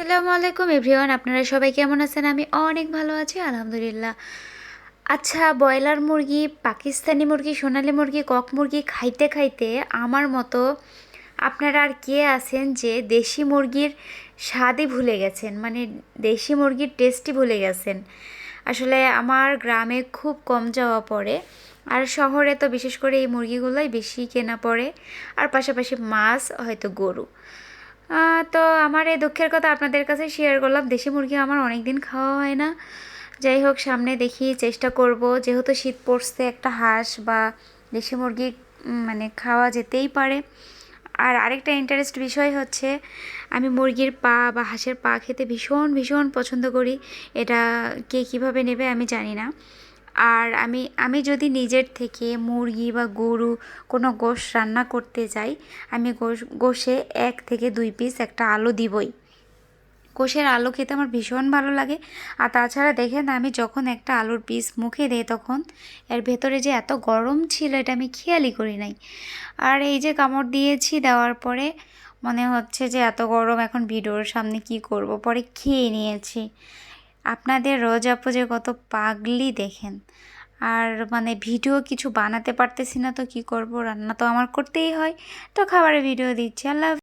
আসসালামু আলাইকুম এভরিওয়ান, আপনারা সবাই কেমন আছেন? আমি অনেক ভালো আছি আলহামদুলিল্লাহ। আচ্ছা, ব্রয়লার মুরগি, পাকিস্তানি মুরগি, সোনালী মুরগি, কক মুরগি খাইতে খাইতে আমার মতো আপনারা আর কে আছেন যে দেশি মুরগির স্বাদই ভুলে গেছেন, মানে দেশি মুরগির টেস্টই ভুলে গেছেন? আসলে আমার গ্রামে খুব কম যাওয়া পড়ে, আর শহরে তো বিশেষ করে এই মুরগিগুলোই বেশি কেনা পড়ে, আর পাশাপাশি মাছ, হয়তো গরু। তো আমার এই দুঃখের কথা আপনাদের কাছে শেয়ার করলাম। দেশি মুরগি আমার অনেক দিন খাওয়া হয় না। যাই হোক, সামনে দেখি চেষ্টা করব, যেহেতু শীত পড়ছে, একটা হাঁস বা দেশি মুরগি মানে খাওয়া যেতেই পারে। আর আরেকটা ইন্টারেস্ট বিষয় হচ্ছে, আমি মুরগির পা বা হাঁসের পা খেতে ভীষণ ভীষণ পছন্দ করি। এটা কে কীভাবে নেবে আমি জানি না। আর আমি যদি নিজের থেকে মুরগি বা গরু কোনো গোশ রান্না করতে যাই, আমি গোশে 1 থেকে 2 পিস একটা আলু দিবই। গোশের আলু খেতে আমার ভীষণ ভালো লাগে। আর তাছাড়া দেখেন, আমি যখন একটা আলুর পিস মুখে দিই, তখন এর ভেতরে যে এত গরম ছিল এটা আমি খেয়ালই করি নাই। আর এই যে কামড় দিয়েছি, দেওয়ার পরে মনে হচ্ছে যে এত গরম, এখন ভিডিওর সামনে কি করব, পরে খেয়ে নিয়েছি। আপনাদের রোজ আপু যে কত পাগলি দেখেন। আর মানে ভিডিও কিছু বানাতে পারতেছি না, তো কি করব, রান্না তো আমার করতেই হয়, তো খাবারের ভিডিও দিচ্ছি। আল্লাহ।